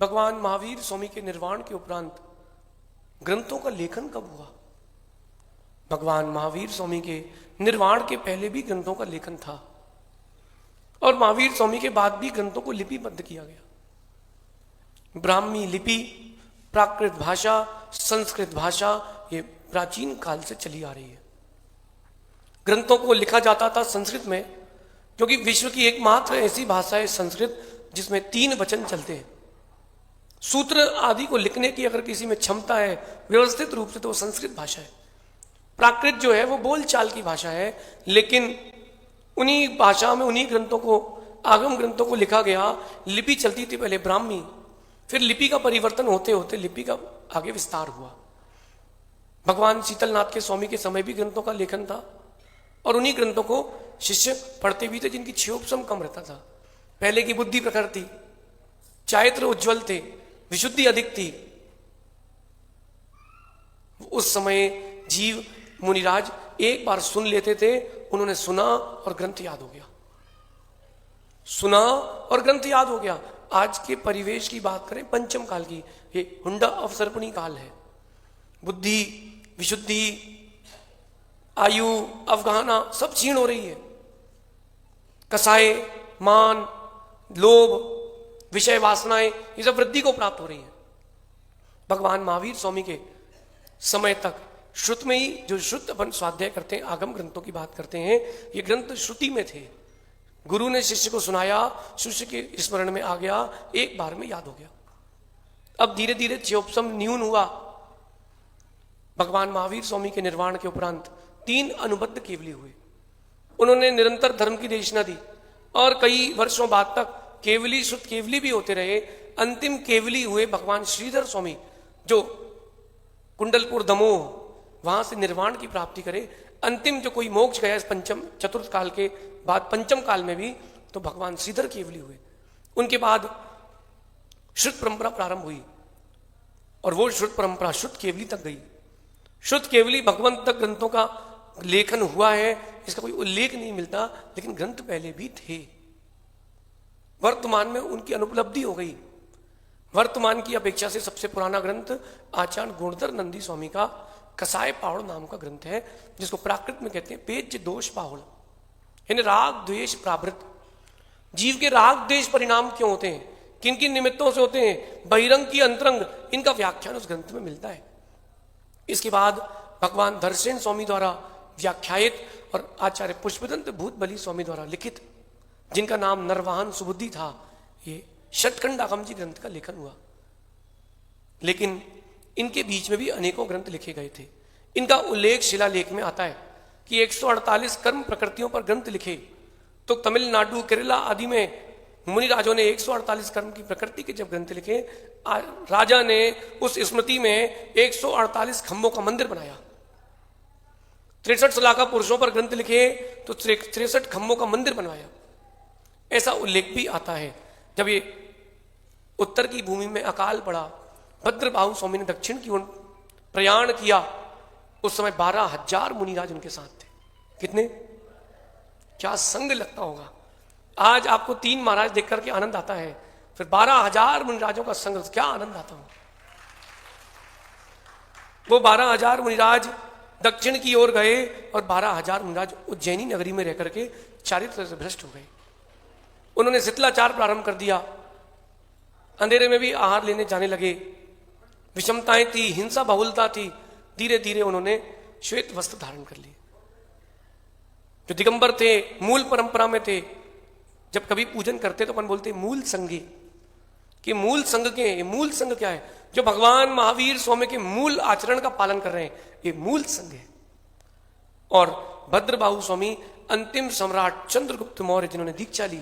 भगवान महावीर स्वामी के निर्वाण के उपरांत ग्रंथों का लेखन कब हुआ? भगवान महावीर स्वामी के निर्वाण के पहले भी ग्रंथों का लेखन था और महावीर स्वामी के बाद भी ग्रंथों को लिपिबद्ध किया गया। ब्राह्मी लिपि, प्राकृत भाषा, संस्कृत भाषा, ये प्राचीन काल से चली आ रही है। ग्रंथों को लिखा जाता था संस्कृत में, क्योंकि विश्व की एकमात्र ऐसी भाषा है संस्कृत जिसमें 3 वचन चलते हैं। सूत्र आदि को लिखने की अगर किसी में क्षमता है व्यवस्थित रूप से, तो वो संस्कृत भाषा है। प्राकृत जो है वो बोलचाल की भाषा है, लेकिन उन्हीं भाषा में उन्हीं ग्रंथों को, आगम ग्रंथों को लिखा गया। लिपि चलती थी पहले ब्राह्मी, फिर लिपि का परिवर्तन होते होते लिपि का आगे विस्तार हुआ। भगवान शीतलनाथ के स्वामी के समय भी ग्रंथों का लेखन था और उन्हीं ग्रंथों को शिष्य पढ़ते भी थे, जिनकी क्षोभसम कम रहता था। पहले की बुद्धि प्रखर थी, चारित्र उज्ज्वल थे, विशुद्धि अधिक थी। उस समय जीव मुनिराज एक बार सुन लेते थे, उन्होंने सुना और ग्रंथ याद हो गया, सुना और ग्रंथ याद हो गया। आज के परिवेश की बात करें, पंचम काल की, ये हुंडा अवसर्पणी काल है। बुद्धि, विशुद्धि, आयु, अवगाहना सब क्षीण हो रही है। कसाय, मान, लोभ, विषय वासनाएं, ये सब वृद्धि को प्राप्त हो रही है। भगवान महावीर स्वामी के समय तक श्रुत में ही, जो श्रुत अपन स्वाध्याय करते हैं, आगम ग्रंथों की बात करते हैं, ये ग्रंथ श्रुति में थे। गुरु ने शिष्य को सुनाया, शिष्य के स्मरण में आ गया, एक बार में याद हो गया। अब धीरे धीरे क्षोभसम न्यून हुआ। भगवान महावीर स्वामी के निर्वाण के उपरांत 3 अनुबद्ध केवली हुए। उन्होंने निरंतर धर्म की देशना दी और कई वर्षों बाद तक केवली, शुद्ध केवली भी होते रहे। अंतिम केवली हुए भगवान श्रीधर स्वामी, जो कुंडलपुर दमोह, वहां से निर्वाण की प्राप्ति करे। अंतिम जो कोई मोक्ष गया इस पंचम चतुर्थ काल के बाद, पंचम काल में भी, तो भगवान श्रीधर केवली हुए। उनके बाद श्रुत परंपरा प्रारंभ हुई और वो श्रुत परंपरा श्रुत केवली तक गई। श्रुत केवली भगवंत तक ग्रंथों का लेखन हुआ है, इसका कोई उल्लेख नहीं मिलता, लेकिन ग्रंथ पहले भी थे। वर्तमान में उनकी अनुपलब्धि हो गई। वर्तमान की अपेक्षा से सबसे पुराना ग्रंथ आचार्य गुणधर नंदी स्वामी का कसाय पाहुड़ नाम का ग्रंथ है, जिसको प्राकृत में कहते हैं पेज दोष पाहुड़, यानी राग द्वेष प्रावृत। जीव के राग द्वेष परिणाम क्यों होते हैं, किन किन निमित्तों से होते हैं, बहिरंग की अंतरंग, इनका व्याख्यान उस ग्रंथ में मिलता है। इसके बाद भगवान धरसेन स्वामी द्वारा व्याख्यायित और आचार्य पुष्पदंत भूतबली स्वामी द्वारा लिखित, जिनका नाम नरवाहन सुबुद्धि था, ये षटखंड आगम जी ग्रंथ का लेखन हुआ। लेकिन इनके बीच में भी अनेकों ग्रंथ लिखे गए थे। इनका उल्लेख शिलालेख में आता है कि 148 कर्म प्रकृतियों पर ग्रंथ लिखे। तो तमिलनाडु, केरला आदि में मुनि राजों ने 148 कर्म की प्रकृति के जब ग्रंथ लिखे, राजा ने उस स्मृति में 148 खंभों का मंदिर बनाया। 63 सलाखा पुरुषों पर ग्रंथ लिखे तो 63 खंभों का मंदिर बनवाया। ऐसा उल्लेख भी आता है। जब ये उत्तर की भूमि में अकाल पड़ा, भद्रबाहु स्वामी ने दक्षिण की ओर प्रयाण किया, उस समय 12,000 मुनिराज उनके साथ थे। कितने? क्या संग लगता होगा। आज आपको 3 महाराज देख करके आनंद आता है, फिर 12,000 मुनिराजों का संग, क्या आनंद आता होगा। वो 12,000 मुनिराज दक्षिण की ओर गए और 12,000 मुनिराज उज्जैनी नगरी में रह करके चारित्र से भ्रष्ट हो गए। उन्होंने शिथिलाचार प्रारंभ कर दिया, अंधेरे में भी आहार लेने जाने लगे, विषमताएं थी, हिंसा बहुलता थी। धीरे धीरे उन्होंने श्वेत वस्त्र धारण कर लिए। जो दिगंबर थे, मूल परंपरा में थे, जब कभी पूजन करते तो अपन बोलते मूल संगी, कि मूल संघ के, मूल संघ क्या है? जो भगवान महावीर स्वामी के मूल आचरण का पालन कर रहे हैं, ये मूल संघ है। और भद्रबाहु स्वामी अंतिम सम्राट चंद्रगुप्त मौर्य, जिन्होंने दीक्षा ली,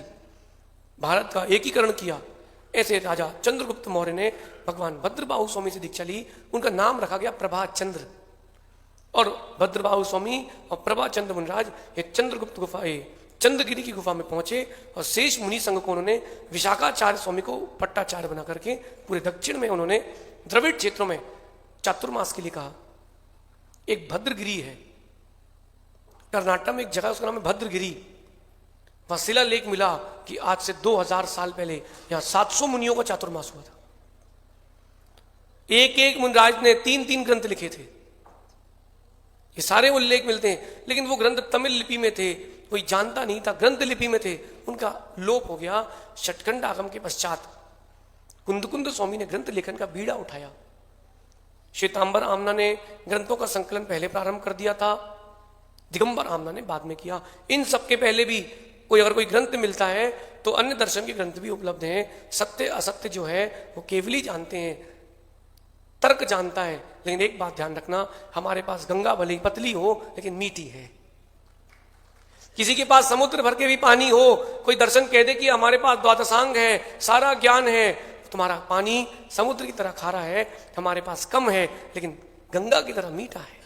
भारत का एकीकरण किया, ऐसे राजा चंद्रगुप्त मौर्य ने भगवान भद्रबाहु स्वामी से दीक्षा ली। उनका नाम रखा गया प्रभा चंद्र। और भद्रबाहु स्वामी और प्रभा चंद्र मुनिराज ये चंद्रगुप्त गुफा, चंद्रगिरी की गुफा में पहुंचे और शेष मुनि संघ को उन्होंने विशाखाचार्य स्वामी को पट्टाचार्य बना करके पूरे दक्षिण में उन्होंने द्रविड़ क्षेत्रों में चातुर्मास के लिए कहा। एक भद्रगिरी है कर्नाटक में, एक जगह उसका नाम है भद्रगिरी। वहां शिलालेख मिला कि आज से 2000 साल पहले यहाँ 700 मुनियों का चातुर्मास हुआ था। एक एक मुनिराज ने 3-3 ग्रंथ लिखे थे, ये सारे उल्लेख मिलते हैं, लेकिन वो ग्रंथ तमिल लिपि में थे, कोई जानता नहीं था, ग्रंथ लिपि में थे, उनका लोप हो गया। षटखंड आगम के पश्चात कुंदकुंद स्वामी ने ग्रंथ लेखन का बीड़ा उठाया। श्वेतांबर आमना ने ग्रंथों का संकलन पहले प्रारंभ कर दिया था, दिगंबर आमना ने बाद में किया। इन सबके पहले भी कोई अगर कोई ग्रंथ मिलता है तो अन्य दर्शन के ग्रंथ भी उपलब्ध हैं। सत्य असत्य जो है वो केवल ही जानते हैं, तर्क जानता है। लेकिन एक बात ध्यान रखना, हमारे पास गंगा भले ही पतली हो लेकिन मीठी है। किसी के पास समुद्र भर के भी पानी हो, कोई दर्शन कह दे कि हमारे पास द्वादशांग है, सारा ज्ञान है, तुम्हारा पानी समुद्र की तरह खारा है, हमारे पास कम है लेकिन गंगा की तरह मीठा है।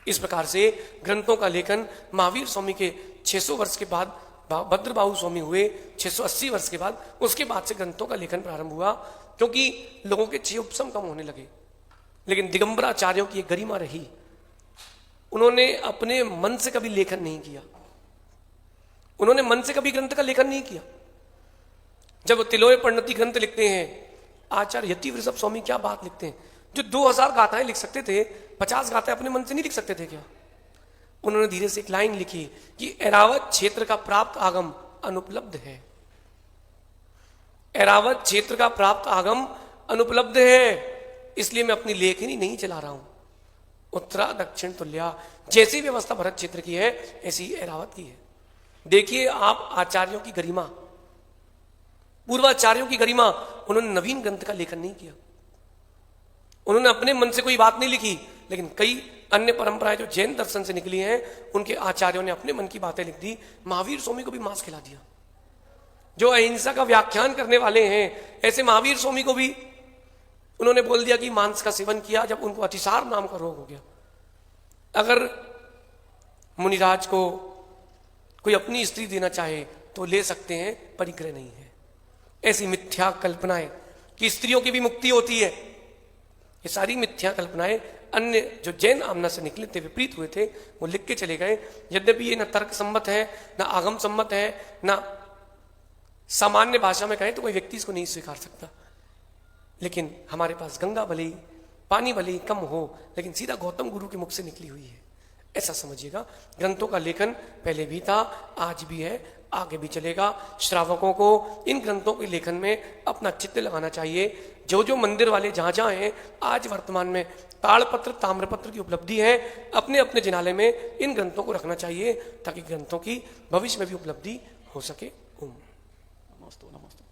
इस प्रकार से ग्रंथों का लेखन महावीर स्वामी के 600 वर्ष के बाद, भद्रबाहु स्वामी हुए 680 वर्ष के बाद, उसके बाद से ग्रंथों का लेखन प्रारंभ हुआ, क्योंकि लोगों के क्षय उपशम कम होने लगे। लेकिन दिगंबराचार्यों की एक गरिमा रही, उन्होंने अपने मन से कभी लेखन नहीं किया, उन्होंने मन से कभी ग्रंथ का लेखन नहीं किया। जब तिलोय परिणति ग्रंथ लिखते हैं, आचार्य यति वृषभ स्वामी क्या बात लिखते हैं, जो 2000 गाथाएं लिख सकते थे, 50 गाथाएं अपने मन से नहीं लिख सकते थे क्या? उन्होंने धीरे से एक लाइन लिखी कि एरावत क्षेत्र का प्राप्त आगम अनुपलब्ध है, एरावत क्षेत्र का प्राप्त आगम अनुपलब्ध है, इसलिए मैं अपनी लेखनी नहीं चला रहा हूं। उत्तरा दक्षिण तुल्या, जैसी व्यवस्था भरत क्षेत्र की है ऐसी एरावत की है। देखिए आप आचार्यों की गरिमा, पूर्वाचार्यों की गरिमा, उन्होंने नवीन ग्रंथ का लेखन नहीं किया, उन्होंने अपने मन से कोई बात नहीं लिखी। लेकिन कई अन्य परंपराएं जो जैन दर्शन से निकली हैं, उनके आचार्यों ने अपने मन की बातें लिख दी। महावीर स्वामी को भी मांस खिला दिया, जो अहिंसा का व्याख्यान करने वाले हैं, ऐसे महावीर स्वामी को भी उन्होंने बोल दिया कि मांस का सेवन किया जब उनको अतिसार नाम का रोग हो गया। अगर मुनिराज को कोई अपनी स्त्री देना चाहे तो ले सकते हैं, परिग्रह नहीं है। ऐसी मिथ्या कल्पनाएं कि स्त्रियों की भी मुक्ति होती है, ये सारी मिथ्या कल्पनाएं अन्य जो जैन आमना से निकले थे, विपरीत हुए थे, वो लिख के चले गए। यद्यपि ये न तर्क सम्मत है, न आगम सम्मत है, न सामान्य भाषा में कहें तो कोई व्यक्ति इसको नहीं स्वीकार सकता, लेकिन हमारे पास गंगा भले ही, पानी भले ही कम हो, लेकिन सीधा गौतम गुरु के मुख से निकली हुई है, ऐसा समझिएगा। ग्रंथों का लेखन पहले भी था, आज भी है, आगे भी चलेगा। श्रावकों को इन ग्रंथों के लेखन में अपना चित्त लगाना चाहिए। जो जो मंदिर वाले जहां जहां हैं, आज वर्तमान में ताड़पत्र ताम्रपत्र की उपलब्धि है, अपने अपने जिनालय में इन ग्रंथों को रखना चाहिए, ताकि ग्रंथों की भविष्य में भी उपलब्धि हो सके। ओम नमोस्तु नमोस्तु।